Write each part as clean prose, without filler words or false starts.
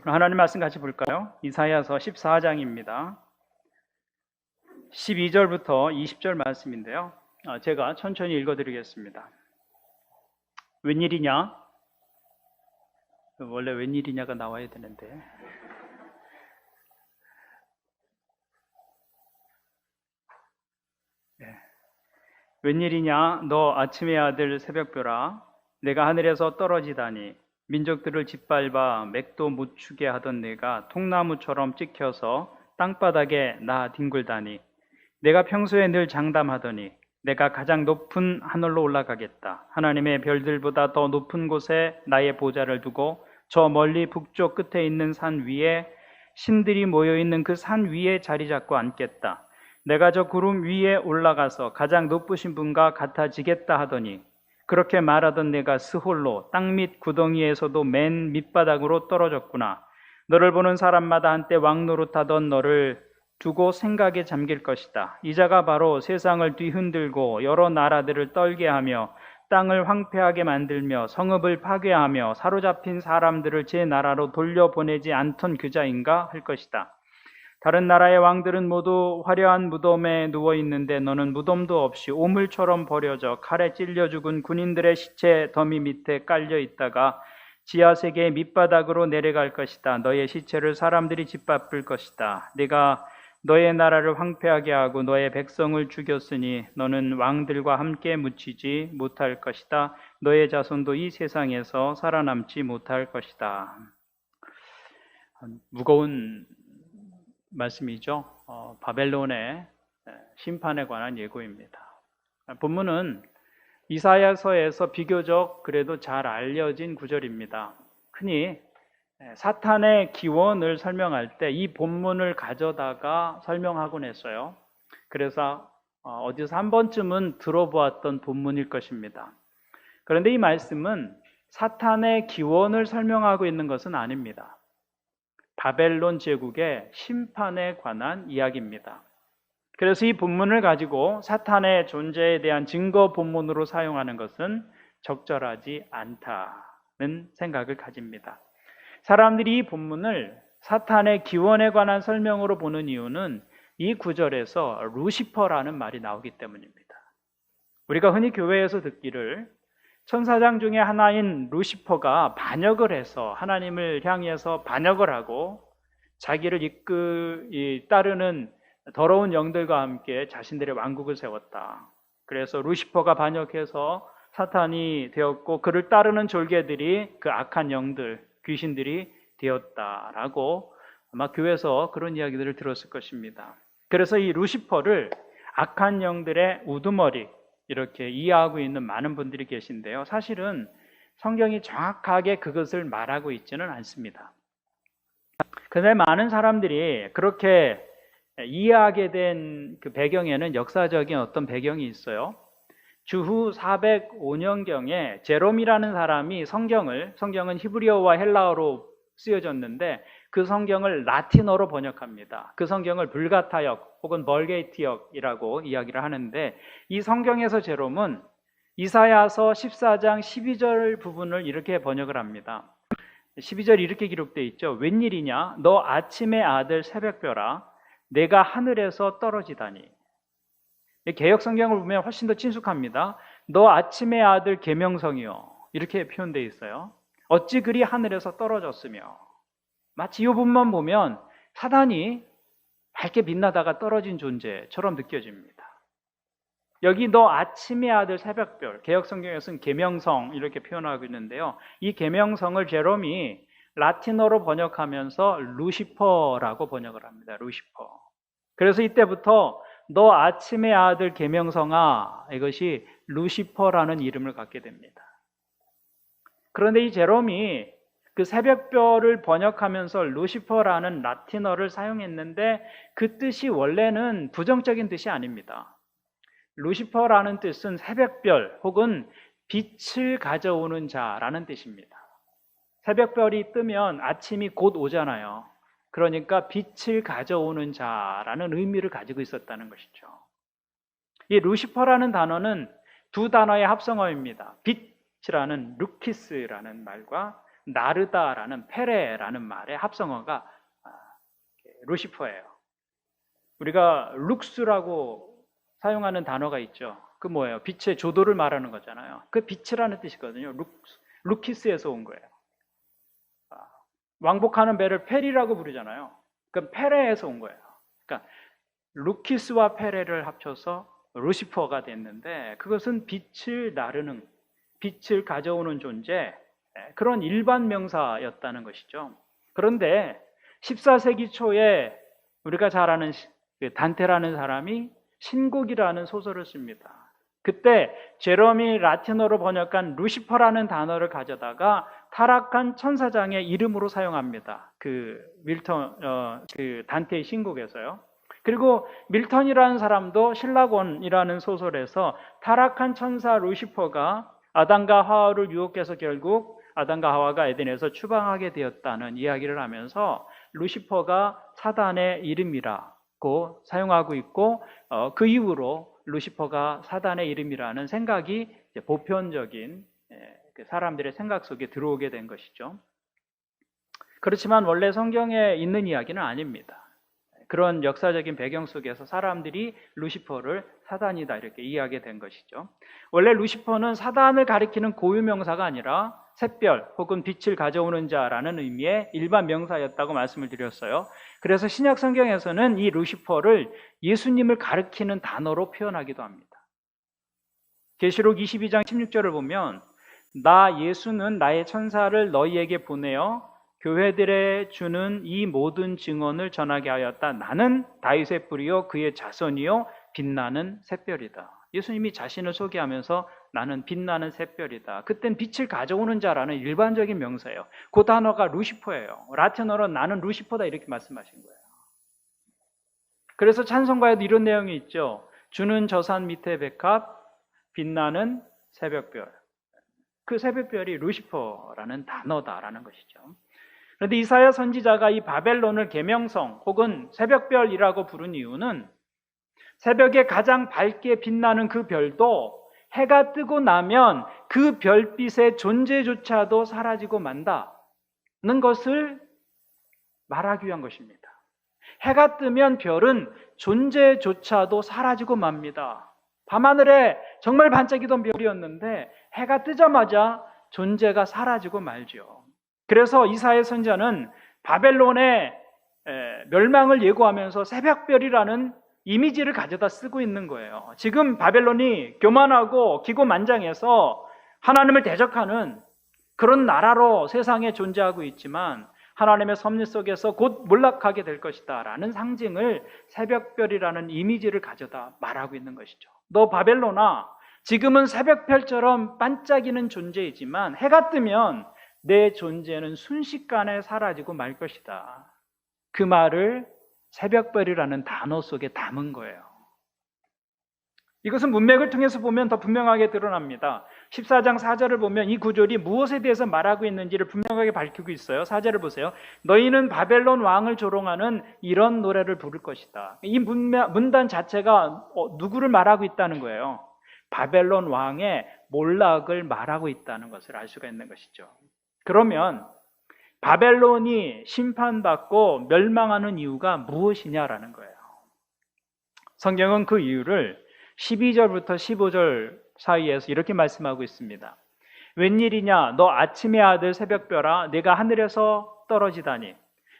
하나님 말씀 같이 볼까요? 이사야서 14장입니다. 12절부터 20절 말씀인데요. 제가 천천히 읽어드리겠습니다. 웬일이냐? 원래 웬일이냐가 나와야 되는데. 네. 웬일이냐? 너 아침의 아들 새벽별아, 내가 하늘에서 떨어지다니. 민족들을 짓밟아 맥도 못 추게 하던 내가 통나무처럼 찍혀서 땅바닥에 뒹굴다니. 내가 평소에 늘 장담하더니 내가 가장 높은 하늘로 올라가겠다. 하나님의 별들보다 더 높은 곳에 나의 보좌를 두고 저 멀리 북쪽 끝에 있는 산 위에 신들이 모여있는 그 산 위에 자리 잡고 앉겠다. 내가 저 구름 위에 올라가서 가장 높으신 분과 같아지겠다 하더니 그렇게 말하던 내가 스홀로 땅 밑 구덩이에서도 맨 밑바닥으로 떨어졌구나. 너를 보는 사람마다 한때 왕노릇하던 너를 두고 생각에 잠길 것이다. 이자가 바로 세상을 뒤흔들고 여러 나라들을 떨게 하며 땅을 황폐하게 만들며 성읍을 파괴하며 사로잡힌 사람들을 제 나라로 돌려보내지 않던 그 자인가 할 것이다. 다른 나라의 왕들은 모두 화려한 무덤에 누워있는데 너는 무덤도 없이 오물처럼 버려져 칼에 찔려 죽은 군인들의 시체 더미 밑에 깔려 있다가 지하세계의 밑바닥으로 내려갈 것이다. 너의 시체를 사람들이 짓밟을 것이다. 네가 너의 나라를 황폐하게 하고 너의 백성을 죽였으니 너는 왕들과 함께 묻히지 못할 것이다. 너의 자손도 이 세상에서 살아남지 못할 것이다. 무거운 말씀이죠. 바벨론의 심판에 관한 예고입니다. 본문은 이사야서에서 비교적 그래도 잘 알려진 구절입니다. 흔히 사탄의 기원을 설명할 때 이 본문을 가져다가 설명하곤 했어요. 그래서 어디서 한 번쯤은 들어보았던 본문일 것입니다. 그런데 이 말씀은 사탄의 기원을 설명하고 있는 것은 아닙니다. 바벨론 제국의 심판에 관한 이야기입니다. 그래서 이 본문을 가지고 사탄의 존재에 대한 증거 본문으로 사용하는 것은 적절하지 않다는 생각을 가집니다. 사람들이 이 본문을 사탄의 기원에 관한 설명으로 보는 이유는 이 구절에서 루시퍼라는 말이 나오기 때문입니다. 우리가 흔히 교회에서 듣기를 천사장 중에 하나인 루시퍼가 반역을 해서 하나님을 향해서 반역을 하고 자기를 따르는 더러운 영들과 함께 자신들의 왕국을 세웠다. 그래서 루시퍼가 반역해서 사탄이 되었고 그를 따르는 졸개들이 그 악한 영들, 귀신들이 되었다라고 아마 교회에서 그런 이야기들을 들었을 것입니다. 그래서 이 루시퍼를 악한 영들의 우두머리 이렇게 이해하고 있는 많은 분들이 계신데요. 사실은 성경이 정확하게 그것을 말하고 있지는 않습니다. 그런데 많은 사람들이 그렇게 이해하게 된 그 배경에는 역사적인 어떤 배경이 있어요. 주후 405년경에 제롬이라는 사람이 성경은 히브리어와 헬라어로 쓰여졌는데 그 성경을 라틴어로 번역합니다. 그 성경을 불가타역 혹은 벌게이트역이라고 이야기를 하는데 이 성경에서 제롬은 이사야서 14장 12절 부분을 이렇게 번역을 합니다. 12절이 이렇게 기록되어 있죠. 웬일이냐? 너 아침의 아들 새벽별아, 내가 하늘에서 떨어지다니. 개역 성경을 보면 훨씬 더 친숙합니다. 너 아침의 아들 계명성이요. 이렇게 표현되어 있어요. 어찌 그리 하늘에서 떨어졌으며. 마치 이 부분만 보면 사단이 밝게 빛나다가 떨어진 존재처럼 느껴집니다. 여기 너 아침의 아들 새벽별, 개역 성경에서는 계명성 이렇게 표현하고 있는데요. 이 계명성을 제롬이 라틴어로 번역하면서 루시퍼라고 번역을 합니다. 루시퍼. 그래서 이때부터 너 아침의 아들 계명성아, 이것이 루시퍼라는 이름을 갖게 됩니다. 그런데 이 제롬이 그 새벽별을 번역하면서 루시퍼라는 라틴어를 사용했는데 그 뜻이 원래는 부정적인 뜻이 아닙니다. 루시퍼라는 뜻은 새벽별 혹은 빛을 가져오는 자라는 뜻입니다. 새벽별이 뜨면 아침이 곧 오잖아요. 그러니까 빛을 가져오는 자라는 의미를 가지고 있었다는 것이죠. 이 루시퍼라는 단어는 두 단어의 합성어입니다. 빛이라는 루키스라는 말과 나르다라는 페레라는 말의 합성어가 루시퍼예요. 우리가 룩스라고 사용하는 단어가 있죠. 그 뭐예요? 빛의 조도를 말하는 거잖아요. 그 빛이라는 뜻이거든요. 루키스에서 온 거예요. 왕복하는 배를 페리라고 부르잖아요. 그 페레에서 온 거예요. 그러니까 루키스와 페레를 합쳐서 루시퍼가 됐는데, 그것은 빛을 나르는, 빛을 가져오는 존재, 그런 일반 명사였다는 것이죠. 그런데 14세기 초에 우리가 잘 아는 단테라는 사람이 신곡이라는 소설을 씁니다. 그때 제롬이 라틴어로 번역한 루시퍼라는 단어를 가져다가 타락한 천사장의 이름으로 사용합니다. 그 단테의 신곡에서요. 그리고 밀턴이라는 사람도 신라곤이라는 소설에서 타락한 천사 루시퍼가 아담과 하와를 유혹해서 결국 아담과 하와가 에덴에서 추방하게 되었다는 이야기를 하면서 루시퍼가 사단의 이름이라고 사용하고 있고, 그 이후로 루시퍼가 사단의 이름이라는 생각이 보편적인 사람들의 생각 속에 들어오게 된 것이죠. 그렇지만 원래 성경에 있는 이야기는 아닙니다. 그런 역사적인 배경 속에서 사람들이 루시퍼를 사단이다 이렇게 이해하게 된 것이죠. 원래 루시퍼는 사단을 가리키는 고유명사가 아니라 샛별 혹은 빛을 가져오는 자라는 의미의 일반 명사였다고 말씀을 드렸어요. 그래서 신약 성경에서는 이 루시퍼를 예수님을 가리키는 단어로 표현하기도 합니다. 계시록 22장 16절을 보면 나 예수는 나의 천사를 너희에게 보내어 교회들에 주는 이 모든 증언을 전하게 하였다. 나는 다윗의 뿌리요 그의 자손이요 빛나는 샛별이다. 예수님이 자신을 소개하면서 나는 빛나는 샛별이다. 그땐 빛을 가져오는 자라는 일반적인 명사예요. 그 단어가 루시퍼예요. 라틴어로 나는 루시퍼다 이렇게 말씀하신 거예요. 그래서 찬송가에도 이런 내용이 있죠. 주는 저 산 밑에 백합, 빛나는 새벽별. 그 새벽별이 루시퍼라는 단어다라는 것이죠. 그런데 이사야 선지자가 이 바벨론을 계명성 혹은 새벽별이라고 부른 이유는 새벽에 가장 밝게 빛나는 그 별도 해가 뜨고 나면 그 별빛의 존재조차도 사라지고 만다는 것을 말하기 위한 것입니다. 해가 뜨면 별은 존재조차도 사라지고 맙니다. 밤하늘에 정말 반짝이던 별이었는데 해가 뜨자마자 존재가 사라지고 말죠. 그래서 이사야 선지자는 바벨론의 멸망을 예고하면서 새벽별이라는 이미지를 가져다 쓰고 있는 거예요. 지금 바벨론이 교만하고 기고만장해서 하나님을 대적하는 그런 나라로 세상에 존재하고 있지만 하나님의 섭리 속에서 곧 몰락하게 될 것이다 라는 상징을 새벽별이라는 이미지를 가져다 말하고 있는 것이죠. 너 바벨론아, 지금은 새벽별처럼 반짝이는 존재이지만 해가 뜨면 내 존재는 순식간에 사라지고 말 것이다. 그 말을 새벽별이라는 단어 속에 담은 거예요. 이것은 문맥을 통해서 보면 더 분명하게 드러납니다. 14장 4절을 보면 이 구절이 무엇에 대해서 말하고 있는지를 분명하게 밝히고 있어요. 4절을 보세요. 너희는 바벨론 왕을 조롱하는 이런 노래를 부를 것이다. 이 문단 자체가 누구를 말하고 있다는 거예요. 바벨론 왕의 몰락을 말하고 있다는 것을 알 수가 있는 것이죠. 그러면 바벨론이 심판받고 멸망하는 이유가 무엇이냐라는 거예요. 성경은 그 이유를 12절부터 15절 사이에서 이렇게 말씀하고 있습니다. 웬일이냐 너 아침의 아들 새벽별아 내가 하늘에서 떨어지다니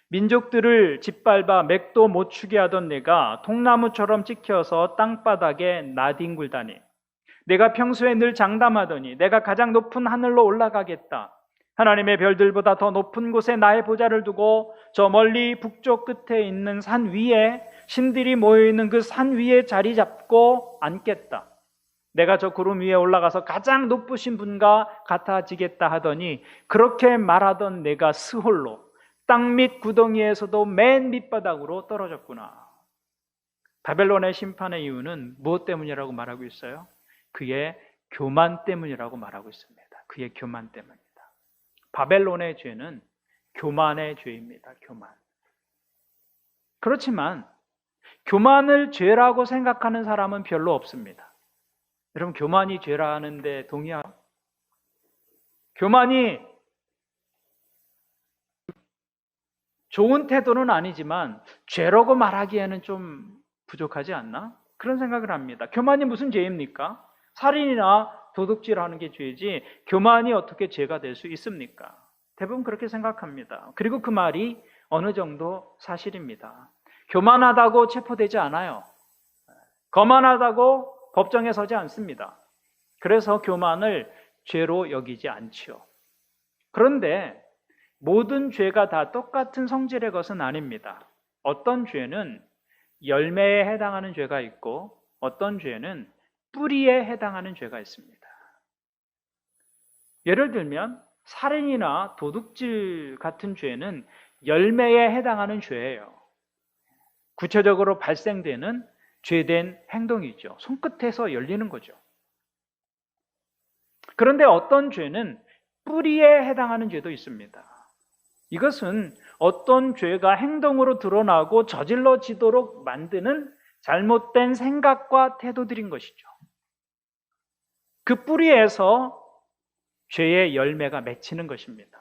민족들을 짓밟아 맥도 못 추게 하던 내가 통나무처럼 찍혀서 땅바닥에 나뒹굴다니 내가 평소에 늘 장담하더니 내가 가장 높은 하늘로 올라가겠다. 하나님의 별들보다 더 높은 곳에 나의 보좌를 두고 저 멀리 북쪽 끝에 있는 산 위에 신들이 모여있는 그 산 위에 자리 잡고 앉겠다. 내가 저 구름 위에 올라가서 가장 높으신 분과 같아지겠다 하더니 그렇게 말하던 내가 스홀로 땅 밑 구덩이에서도 맨 밑바닥으로 떨어졌구나. 바벨론의 심판의 이유는 무엇 때문이라고 말하고 있어요? 그의 교만 때문이라고 말하고 있습니다. 그의 교만 때문입니다. 바벨론의 죄는 교만의 죄입니다. 교만. 그렇지만 교만을 죄라고 생각하는 사람은 별로 없습니다. 여러분 교만이 죄라는데 동의하세요? 교만이 좋은 태도는 아니지만 죄라고 말하기에는 좀 부족하지 않나? 그런 생각을 합니다. 교만이 무슨 죄입니까? 살인이나 도둑질하는 게 죄지 교만이 어떻게 죄가 될 수 있습니까? 대부분 그렇게 생각합니다. 그리고 그 말이 어느 정도 사실입니다. 교만하다고 체포되지 않아요. 거만하다고 법정에 서지 않습니다. 그래서 교만을 죄로 여기지 않지요. 그런데 모든 죄가 다 똑같은 성질의 것은 아닙니다. 어떤 죄는 열매에 해당하는 죄가 있고 어떤 죄는 뿌리에 해당하는 죄가 있습니다. 예를 들면 살인이나 도둑질 같은 죄는 열매에 해당하는 죄예요. 구체적으로 발생되는 죄된 행동이죠. 손끝에서 열리는 거죠. 그런데 어떤 죄는 뿌리에 해당하는 죄도 있습니다. 이것은 어떤 죄가 행동으로 드러나고 저질러지도록 만드는 잘못된 생각과 태도들인 것이죠. 그 뿌리에서 죄의 열매가 맺히는 것입니다.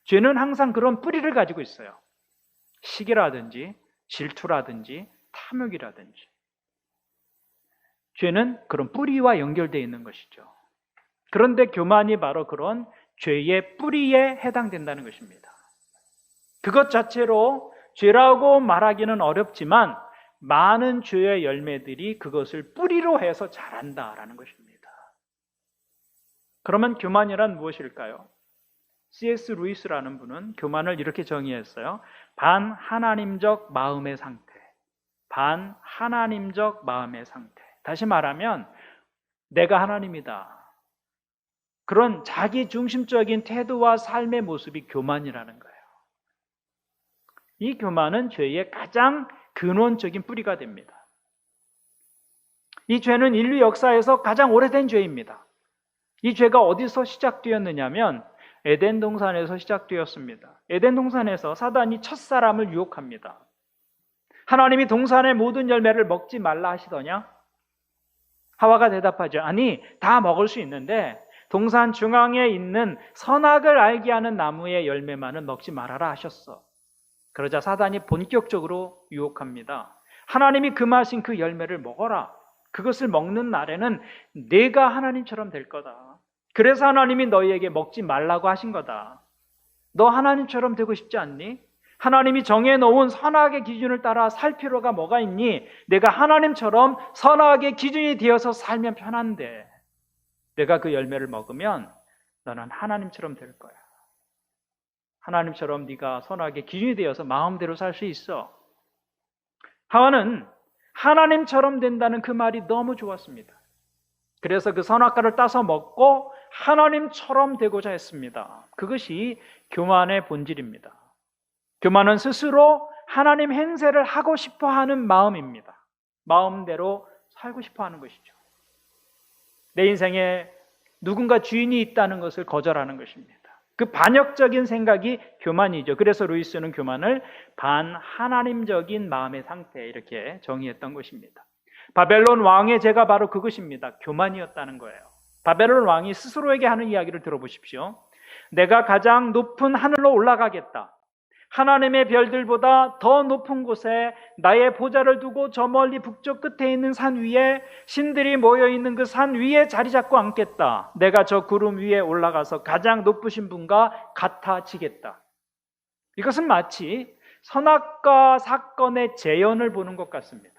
죄는 항상 그런 뿌리를 가지고 있어요. 시기라든지 질투라든지 탐욕이라든지. 죄는 그런 뿌리와 연결되어 있는 것이죠. 그런데 교만이 바로 그런 죄의 뿌리에 해당된다는 것입니다. 그것 자체로 죄라고 말하기는 어렵지만 많은 죄의 열매들이 그것을 뿌리로 해서 자란다라는 것입니다. 그러면 교만이란 무엇일까요? C.S. 루이스라는 분은 교만을 이렇게 정의했어요. 반하나님적 마음의 상태. 반하나님적 마음의 상태. 다시 말하면 내가 하나님이다. 그런 자기 중심적인 태도와 삶의 모습이 교만이라는 거예요. 이 교만은 죄의 가장 근원적인 뿌리가 됩니다. 이 죄는 인류 역사에서 가장 오래된 죄입니다. 이 죄가 어디서 시작되었느냐면 에덴 동산에서 시작되었습니다. 에덴 동산에서 사단이 첫사람을 유혹합니다. 하나님이 동산의 모든 열매를 먹지 말라 하시더냐? 하와가 대답하죠. 아니, 다 먹을 수 있는데 동산 중앙에 있는 선악을 알게 하는 나무의 열매만은 먹지 말아라 하셨어. 그러자 사단이 본격적으로 유혹합니다. 하나님이 금하신 그 열매를 먹어라. 그것을 먹는 날에는 내가 하나님처럼 될 거다. 그래서 하나님이 너희에게 먹지 말라고 하신 거다. 너 하나님처럼 되고 싶지 않니? 하나님이 정해놓은 선악의 기준을 따라 살 필요가 뭐가 있니? 내가 하나님처럼 선악의 기준이 되어서 살면 편한데 내가 그 열매를 먹으면 너는 하나님처럼 될 거야. 하나님처럼 네가 선악의 기준이 되어서 마음대로 살 수 있어. 하와는 하나님처럼 된다는 그 말이 너무 좋았습니다. 그래서 그 선악과를 따서 먹고 하나님처럼 되고자 했습니다. 그것이 교만의 본질입니다. 교만은 스스로 하나님 행세를 하고 싶어 하는 마음입니다. 마음대로 살고 싶어 하는 것이죠. 내 인생에 누군가 주인이 있다는 것을 거절하는 것입니다. 그 반역적인 생각이 교만이죠. 그래서 루이스는 교만을 반하나님적인 마음의 상태 이렇게 정의했던 것입니다. 바벨론 왕의 죄가 바로 그것입니다. 교만이었다는 거예요. 바벨론 왕이 스스로에게 하는 이야기를 들어보십시오. 내가 가장 높은 하늘로 올라가겠다. 하나님의 별들보다 더 높은 곳에 나의 보좌를 두고 저 멀리 북쪽 끝에 있는 산 위에 신들이 모여있는 그 산 위에 자리 잡고 앉겠다. 내가 저 구름 위에 올라가서 가장 높으신 분과 같아지겠다. 이것은 마치 선악과 사건의 재현을 보는 것 같습니다.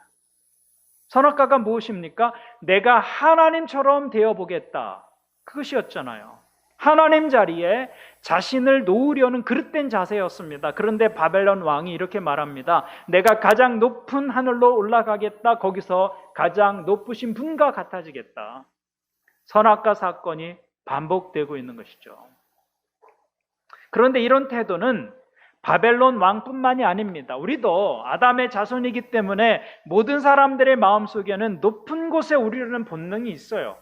선악과가 무엇입니까? 내가 하나님처럼 되어보겠다. 그것이었잖아요. 하나님 자리에 자신을 놓으려는 그릇된 자세였습니다. 그런데 바벨론 왕이 이렇게 말합니다. 내가 가장 높은 하늘로 올라가겠다. 거기서 가장 높으신 분과 같아지겠다. 선악과 사건이 반복되고 있는 것이죠. 그런데 이런 태도는 바벨론 왕뿐만이 아닙니다. 우리도 아담의 자손이기 때문에 모든 사람들의 마음속에는 높은 곳에 오르려는 본능이 있어요.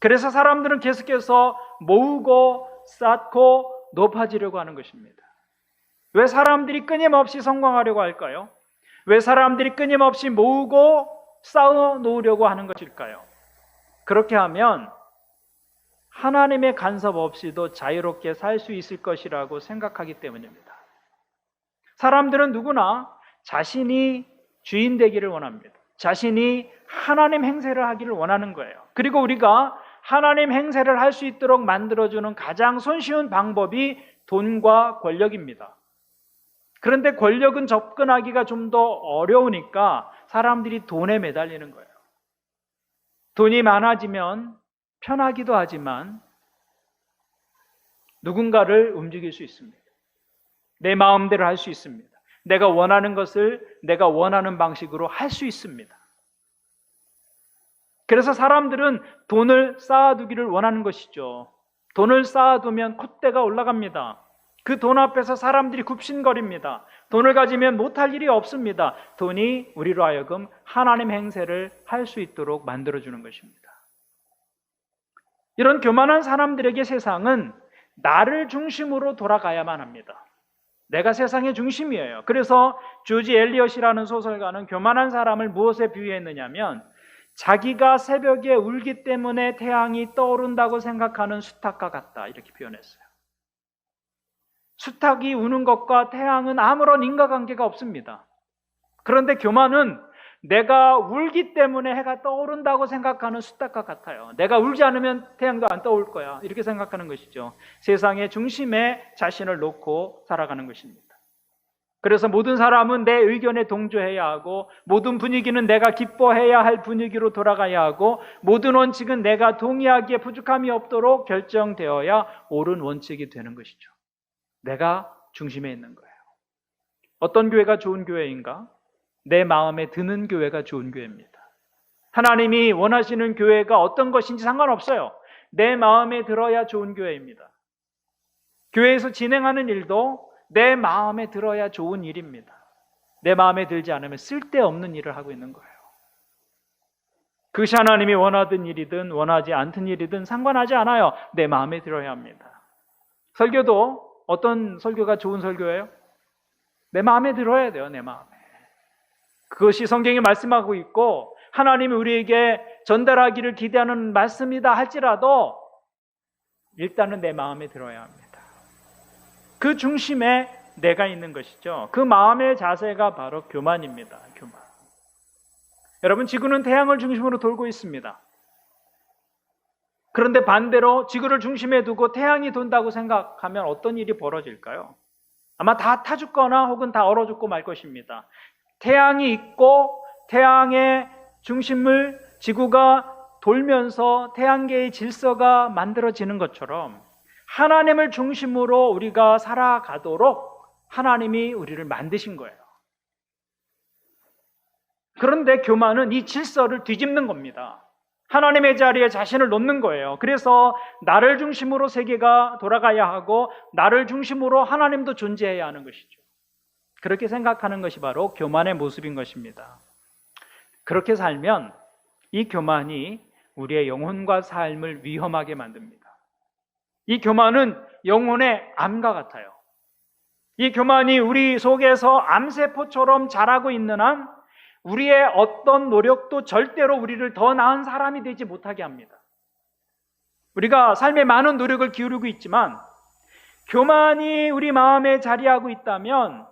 그래서 사람들은 계속해서 모으고 쌓고 높아지려고 하는 것입니다. 왜 사람들이 끊임없이 성공하려고 할까요? 왜 사람들이 끊임없이 모으고 쌓아 놓으려고 하는 것일까요? 그렇게 하면 하나님의 간섭 없이도 자유롭게 살 수 있을 것이라고 생각하기 때문입니다. 사람들은 누구나 자신이 주인 되기를 원합니다. 자신이 하나님 행세를 하기를 원하는 거예요. 그리고 우리가 하나님 행세를 할 수 있도록 만들어주는 가장 손쉬운 방법이 돈과 권력입니다. 그런데 권력은 접근하기가 좀 더 어려우니까 사람들이 돈에 매달리는 거예요. 돈이 많아지면 편하기도 하지만 누군가를 움직일 수 있습니다. 내 마음대로 할 수 있습니다. 내가 원하는 것을 내가 원하는 방식으로 할 수 있습니다. 그래서 사람들은 돈을 쌓아두기를 원하는 것이죠. 돈을 쌓아두면 콧대가 올라갑니다. 그 돈 앞에서 사람들이 굽신거립니다. 돈을 가지면 못할 일이 없습니다. 돈이 우리로 하여금 하나님 행세를 할 수 있도록 만들어주는 것입니다. 이런 교만한 사람들에게 세상은 나를 중심으로 돌아가야만 합니다. 내가 세상의 중심이에요. 그래서 조지 엘리엇이라는 소설가는 교만한 사람을 무엇에 비유했느냐면 자기가 새벽에 울기 때문에 태양이 떠오른다고 생각하는 수탉과 같다, 이렇게 표현했어요. 수탉이 우는 것과 태양은 아무런 인과관계가 없습니다. 그런데 교만은 내가 울기 때문에 해가 떠오른다고 생각하는 수탉과 같아요. 내가 울지 않으면 태양도 안 떠올 거야, 이렇게 생각하는 것이죠. 세상의 중심에 자신을 놓고 살아가는 것입니다. 그래서 모든 사람은 내 의견에 동조해야 하고, 모든 분위기는 내가 기뻐해야 할 분위기로 돌아가야 하고, 모든 원칙은 내가 동의하기에 부족함이 없도록 결정되어야 옳은 원칙이 되는 것이죠. 내가 중심에 있는 거예요. 어떤 교회가 좋은 교회인가? 내 마음에 드는 교회가 좋은 교회입니다. 하나님이 원하시는 교회가 어떤 것인지 상관없어요. 내 마음에 들어야 좋은 교회입니다. 교회에서 진행하는 일도 내 마음에 들어야 좋은 일입니다. 내 마음에 들지 않으면 쓸데없는 일을 하고 있는 거예요. 그것이 하나님이 원하던 일이든 원하지 않던 일이든 상관하지 않아요. 내 마음에 들어야 합니다. 설교도 어떤 설교가 좋은 설교예요? 내 마음에 들어야 돼요. 내 마음에. 그것이 성경이 말씀하고 있고 하나님이 우리에게 전달하기를 기대하는 말씀이다 할지라도 일단은 내 마음에 들어야 합니다. 그 중심에 내가 있는 것이죠. 그 마음의 자세가 바로 교만입니다. 교만. 여러분, 지구는 태양을 중심으로 돌고 있습니다. 그런데 반대로 지구를 중심에 두고 태양이 돈다고 생각하면 어떤 일이 벌어질까요? 아마 다 타 죽거나 혹은 다 얼어 죽고 말 것입니다. 태양이 있고 태양의 중심을 지구가 돌면서 태양계의 질서가 만들어지는 것처럼 하나님을 중심으로 우리가 살아가도록 하나님이 우리를 만드신 거예요. 그런데 교만은 이 질서를 뒤집는 겁니다. 하나님의 자리에 자신을 놓는 거예요. 그래서 나를 중심으로 세계가 돌아가야 하고 나를 중심으로 하나님도 존재해야 하는 것이죠. 그렇게 생각하는 것이 바로 교만의 모습인 것입니다. 그렇게 살면 이 교만이 우리의 영혼과 삶을 위험하게 만듭니다. 이 교만은 영혼의 암과 같아요. 이 교만이 우리 속에서 암세포처럼 자라고 있는 한 우리의 어떤 노력도 절대로 우리를 더 나은 사람이 되지 못하게 합니다. 우리가 삶에 많은 노력을 기울이고 있지만 교만이 우리 마음에 자리하고 있다면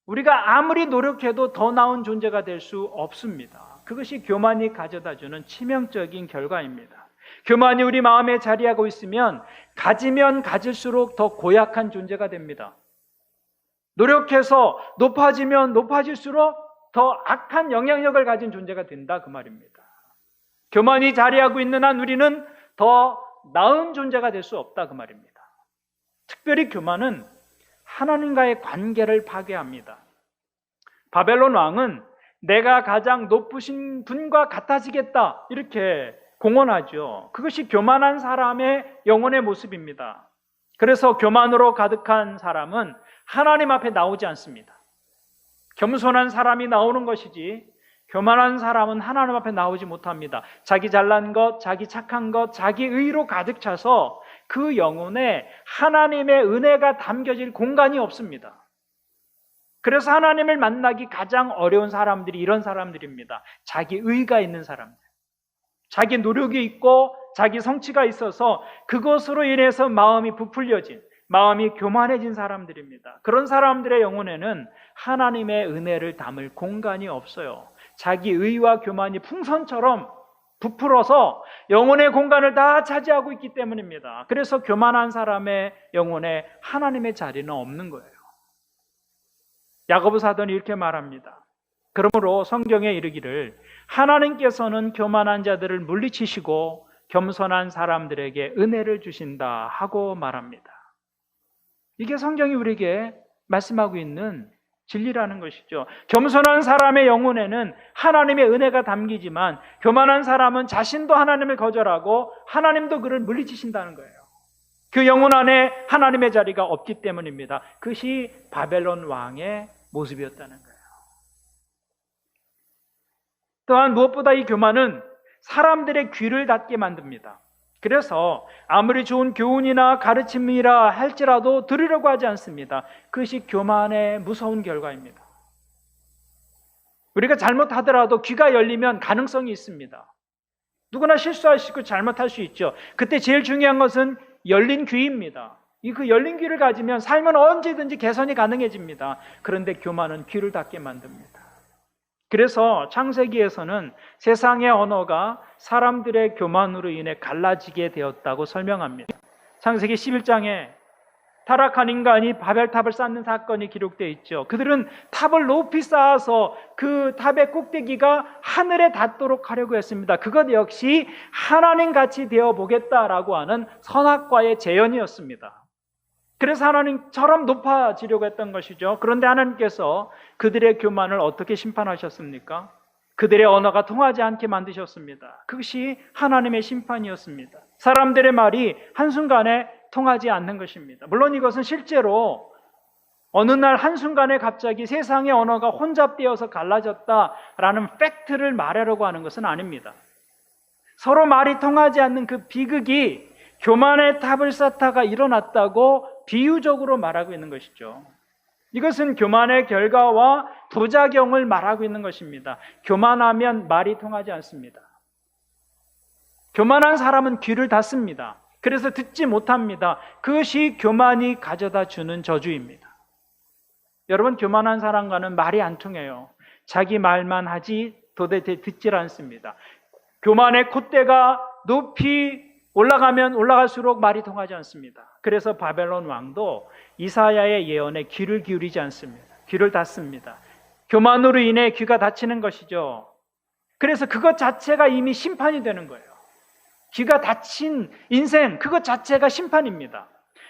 우리가 아무리 노력해도 더 나은 존재가 될 수 없습니다. 그것이 교만이 가져다주는 치명적인 결과입니다. 교만이 우리 마음에 자리하고 있으면 가지면 가질수록 더 고약한 존재가 됩니다. 노력해서 높아지면 높아질수록 더 악한 영향력을 가진 존재가 된다, 그 말입니다. 교만이 자리하고 있는 한 우리는 더 나은 존재가 될 수 없다, 그 말입니다. 특별히 교만은 하나님과의 관계를 파괴합니다. 바벨론 왕은 내가 가장 높으신 분과 같아지겠다, 이렇게 공언하죠. 그것이 교만한 사람의 영혼의 모습입니다. 그래서 교만으로 가득한 사람은 하나님 앞에 나오지 않습니다. 겸손한 사람이 나오는 것이지 교만한 사람은 하나님 앞에 나오지 못합니다. 자기 잘난 것, 자기 착한 것, 자기 의로 가득 차서 그 영혼에 하나님의 은혜가 담겨질 공간이 없습니다. 그래서 하나님을 만나기 가장 어려운 사람들이 이런 사람들입니다. 자기 의가 있는 사람들. 자기 노력이 있고 자기 성취가 있어서 그것으로 인해서 마음이 부풀려진, 마음이 교만해진 사람들입니다. 그런 사람들의 영혼에는 하나님의 은혜를 담을 공간이 없어요. 자기 의와 교만이 풍선처럼 부풀어서 영혼의 공간을 다 차지하고 있기 때문입니다. 그래서 교만한 사람의 영혼에 하나님의 자리는 없는 거예요. 야고보 사도는 이렇게 말합니다. 그러므로 성경에 이르기를 하나님께서는 교만한 자들을 물리치시고 겸손한 사람들에게 은혜를 주신다 하고 말합니다. 이게 성경이 우리에게 말씀하고 있는 진리라는 것이죠. 겸손한 사람의 영혼에는 하나님의 은혜가 담기지만 교만한 사람은 자신도 하나님을 거절하고 하나님도 그를 물리치신다는 거예요. 그 영혼 안에 하나님의 자리가 없기 때문입니다. 그것이 바벨론 왕의 모습이었다는 거예요. 또한 무엇보다 이 교만은 사람들의 귀를 닫게 만듭니다. 그래서 아무리 좋은 교훈이나 가르침이라 할지라도 들으려고 하지 않습니다. 그것이 교만의 무서운 결과입니다. 우리가 잘못하더라도 귀가 열리면 가능성이 있습니다. 누구나 실수할 수 있고 잘못할 수 있죠. 그때 제일 중요한 것은 열린 귀입니다. 그 열린 귀를 가지면 삶은 언제든지 개선이 가능해집니다. 그런데 교만은 귀를 닫게 만듭니다. 그래서 창세기에서는 세상의 언어가 사람들의 교만으로 인해 갈라지게 되었다고 설명합니다. 창세기 11장에 타락한 인간이 바벨탑을 쌓는 사건이 기록되어 있죠. 그들은 탑을 높이 쌓아서 그 탑의 꼭대기가 하늘에 닿도록 하려고 했습니다. 그것 역시 하나님같이 되어보겠다라고 하는 선악과의 재현이었습니다. 그래서 하나님처럼 높아지려고 했던 것이죠. 그런데 하나님께서 그들의 교만을 어떻게 심판하셨습니까? 그들의 언어가 통하지 않게 만드셨습니다. 그것이 하나님의 심판이었습니다. 사람들의 말이 한순간에 통하지 않는 것입니다. 물론 이것은 실제로 어느 날 한순간에 갑자기 세상의 언어가 혼잡되어서 갈라졌다라는 팩트를 말하려고 하는 것은 아닙니다. 서로 말이 통하지 않는 그 비극이 교만의 탑을 쌓다가 일어났다고 비유적으로 말하고 있는 것이죠. 이것은 교만의 결과와 부작용을 말하고 있는 것입니다. 교만하면 말이 통하지 않습니다. 교만한 사람은 귀를 닫습니다. 그래서 듣지 못합니다. 그것이 교만이 가져다 주는 저주입니다. 여러분, 교만한 사람과는 말이 안 통해요. 자기 말만 하지 도대체 듣질 않습니다. 교만의 콧대가 높이 올라가면 올라갈수록 말이 통하지 않습니다. 그래서 바벨론 왕도 이사야의 예언에 귀를 기울이지 않습니다. 귀를 닫습니다. 교만으로 인해 귀가 닫히는 것이죠. 그래서 그것 자체가 이미 심판이 되는 거예요. 귀가 닫힌 인생, 그것 자체가 심판입니다.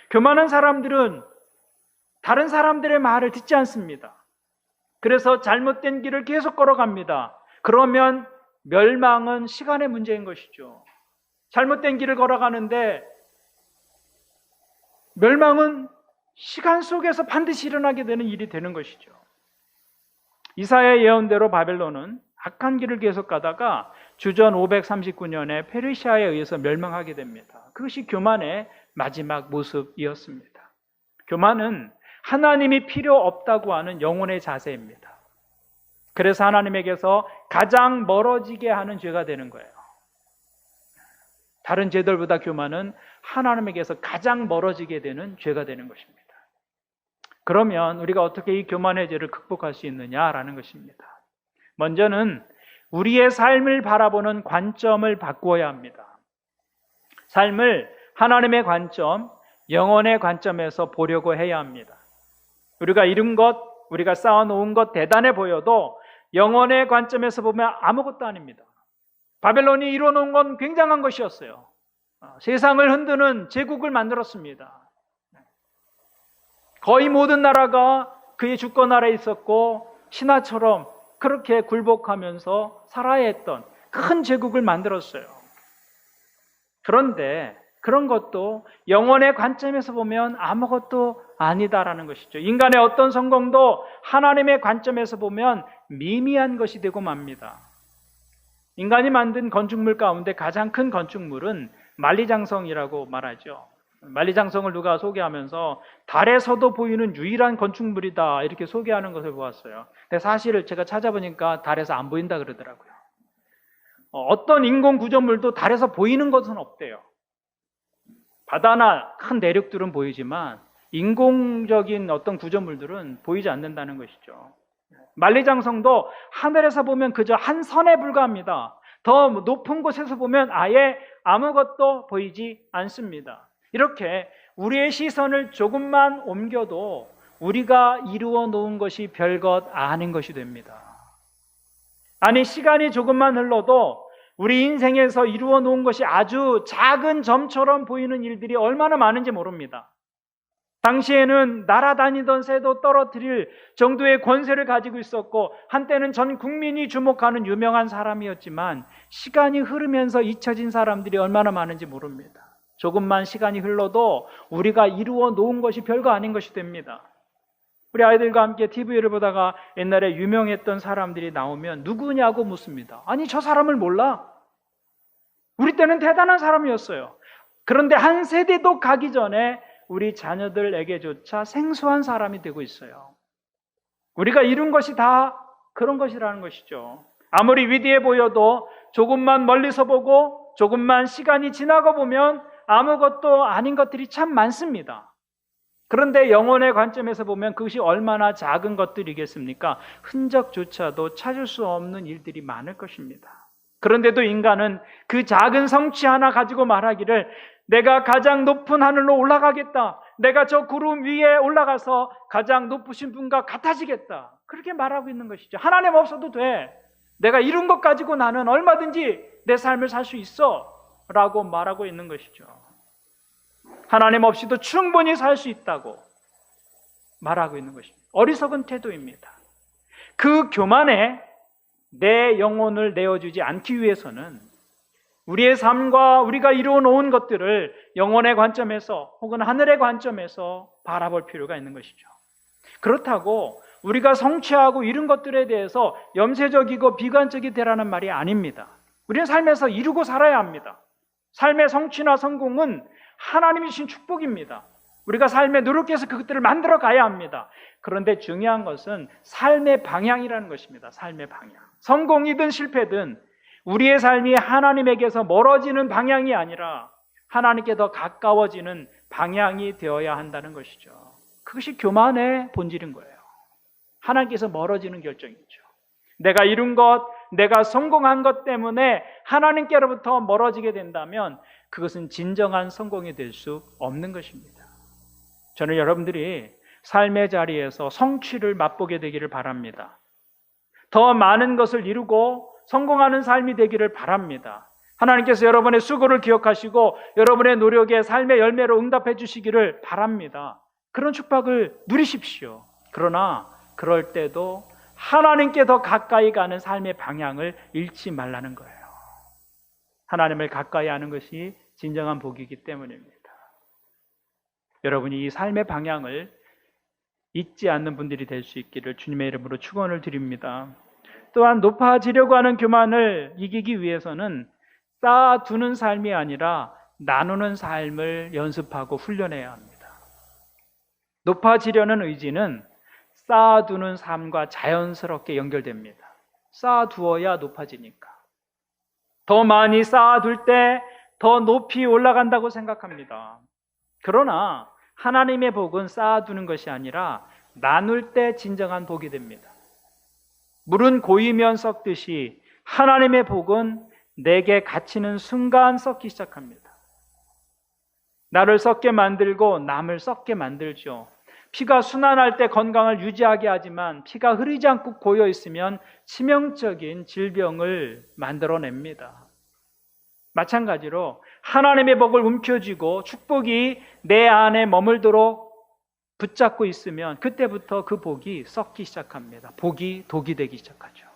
교만한 사람들은 다른 사람들의 말을 듣지 않습니다. 그래서 잘못된 길을 계속 걸어갑니다. 그러면 멸망은 시간의 문제인 것이죠. 잘못된 길을 걸어가는데 멸망은 시간 속에서 반드시 일어나게 되는 일이 되는 것이죠. 이사야의 예언대로 바벨론은 악한 길을 계속 가다가 주전 539년에 페르시아에 의해서 멸망하게 됩니다. 그것이 교만의 마지막 모습이었습니다. 교만은 하나님이 필요 없다고 하는 영혼의 자세입니다. 그래서 하나님에게서 가장 멀어지게 하는 죄가 되는 거예요. 다른 죄들보다 교만은 하나님에게서 가장 멀어지게 되는 죄가 되는 것입니다. 그러면 우리가 어떻게 이 교만의 죄를 극복할 수 있느냐라는 것입니다. 먼저는 우리의 삶을 바라보는 관점을 바꾸어야 합니다. 삶을 하나님의 관점, 영혼의 관점에서 보려고 해야 합니다. 우리가 이룬 것, 우리가 쌓아놓은 것 대단해 보여도 영혼의 관점에서 보면 아무것도 아닙니다. 바벨론이 이뤄놓은 건 굉장한 것이었어요. 세상을 흔드는 제국을 만들었습니다. 거의 모든 나라가 그의 주권 아래에 있었고 신하처럼 그렇게 굴복하면서 살아야 했던 큰 제국을 만들었어요. 그런데 그런 것도 영혼의 관점에서 보면 아무것도 아니다라는 것이죠. 인간의 어떤 성공도 하나님의 관점에서 보면 미미한 것이 되고 맙니다. 인간이 만든 건축물 가운데 가장 큰 건축물은 만리장성이라고 말하죠. 만리장성을 누가 소개하면서 달에서도 보이는 유일한 건축물이다 이렇게 소개하는 것을 보았어요. 근데 사실 제가 찾아보니까 달에서 안 보인다 그러더라고요. 어떤 인공 구조물도 달에서 보이는 것은 없대요. 바다나 큰 내륙들은 보이지만 인공적인 어떤 구조물들은 보이지 않는다는 것이죠. 만리장성도 하늘에서 보면 그저 한 선에 불과합니다. 더 높은 곳에서 보면 아예 아무것도 보이지 않습니다. 이렇게 우리의 시선을 조금만 옮겨도 우리가 이루어 놓은 것이 별것 아닌 것이 됩니다. 아니, 시간이 조금만 흘러도 우리 인생에서 이루어 놓은 것이 아주 작은 점처럼 보이는 일들이 얼마나 많은지 모릅니다. 당시에는 날아다니던 새도 떨어뜨릴 정도의 권세를 가지고 있었고 한때는 전 국민이 주목하는 유명한 사람이었지만 시간이 흐르면서 잊혀진 사람들이 얼마나 많은지 모릅니다. 조금만 시간이 흘러도 우리가 이루어 놓은 것이 별거 아닌 것이 됩니다. 우리 아이들과 함께 TV를 보다가 옛날에 유명했던 사람들이 나오면 누구냐고 묻습니다. 아니, 저 사람을 몰라? 우리 때는 대단한 사람이었어요. 그런데 한 세대도 가기 전에 우리 자녀들에게조차 생소한 사람이 되고 있어요. 우리가 이룬 것이 다 그런 것이라는 것이죠. 아무리 위대해 보여도 조금만 멀리서 보고 조금만 시간이 지나고 보면 아무것도 아닌 것들이 참 많습니다. 그런데 영혼의 관점에서 보면 그것이 얼마나 작은 것들이겠습니까? 흔적조차도 찾을 수 없는 일들이 많을 것입니다. 그런데도 인간은 그 작은 성취 하나 가지고 말하기를 내가 가장 높은 하늘로 올라가겠다. 내가 저 구름 위에 올라가서 가장 높으신 분과 같아지겠다. 그렇게 말하고 있는 것이죠. 하나님 없어도 돼. 내가 이룬 것 가지고 나는 얼마든지 내 삶을 살 수 있어. 라고 말하고 있는 것이죠. 하나님 없이도 충분히 살 수 있다고 말하고 있는 것입니다. 어리석은 태도입니다. 그 교만에 내 영혼을 내어주지 않기 위해서는 우리의 삶과 우리가 이루어 놓은 것들을 영혼의 관점에서 혹은 하늘의 관점에서 바라볼 필요가 있는 것이죠. 그렇다고 우리가 성취하고 이룬 것들에 대해서 염세적이고 비관적이 되라는 말이 아닙니다. 우리는 삶에서 이루고 살아야 합니다. 삶의 성취나 성공은 하나님이 주신 축복입니다. 우리가 삶에 노력해서 그것들을 만들어 가야 합니다. 그런데 중요한 것은 삶의 방향이라는 것입니다. 삶의 방향. 성공이든 실패든 우리의 삶이 하나님에게서 멀어지는 방향이 아니라 하나님께 더 가까워지는 방향이 되어야 한다는 것이죠. 그것이 교만의 본질인 거예요. 하나님께서 멀어지는 결정이죠. 내가 이룬 것, 내가 성공한 것 때문에 하나님께로부터 멀어지게 된다면 그것은 진정한 성공이 될 수 없는 것입니다. 저는 여러분들이 삶의 자리에서 성취를 맛보게 되기를 바랍니다. 더 많은 것을 이루고 성공하는 삶이 되기를 바랍니다. 하나님께서 여러분의 수고를 기억하시고 여러분의 노력에 삶의 열매로 응답해 주시기를 바랍니다. 그런 축복을 누리십시오. 그러나 그럴 때도 하나님께 더 가까이 가는 삶의 방향을 잃지 말라는 거예요. 하나님을 가까이 하는 것이 진정한 복이기 때문입니다. 여러분이 이 삶의 방향을 잊지 않는 분들이 될 수 있기를 주님의 이름으로 축원을 드립니다. 또한 높아지려고 하는 교만을 이기기 위해서는 쌓아두는 삶이 아니라 나누는 삶을 연습하고 훈련해야 합니다. 높아지려는 의지는 쌓아두는 삶과 자연스럽게 연결됩니다. 쌓아두어야 높아지니까. 더 많이 쌓아둘 때 더 높이 올라간다고 생각합니다. 그러나 하나님의 복은 쌓아두는 것이 아니라 나눌 때 진정한 복이 됩니다. 물은 고이면 썩듯이 하나님의 복은 내게 갇히는 순간 썩기 시작합니다. 나를 썩게 만들고 남을 썩게 만들죠. 피가 순환할 때 건강을 유지하게 하지만 피가 흐르지 않고 고여 있으면 치명적인 질병을 만들어냅니다. 마찬가지로 하나님의 복을 움켜쥐고 축복이 내 안에 머물도록 붙잡고 있으면 그때부터 그 복이 썩기 시작합니다. 복이 독이 되기 시작하죠.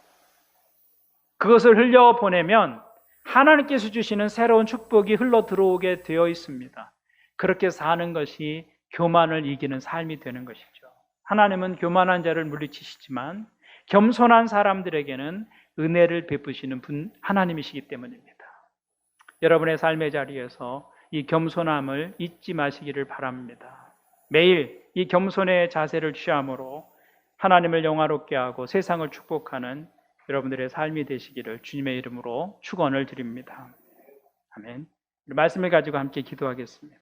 그것을 흘려보내면 하나님께서 주시는 새로운 축복이 흘러 들어오게 되어 있습니다. 그렇게 사는 것이 교만을 이기는 삶이 되는 것이죠. 하나님은 교만한 자를 물리치시지만 겸손한 사람들에게는 은혜를 베푸시는 분 하나님이시기 때문입니다. 여러분의 삶의 자리에서 이 겸손함을 잊지 마시기를 바랍니다. 매일 이 겸손의 자세를 취함으로 하나님을 영화롭게 하고 세상을 축복하는 여러분들의 삶이 되시기를 주님의 이름으로 축원을 드립니다. 아멘. 말씀을 가지고 함께 기도하겠습니다.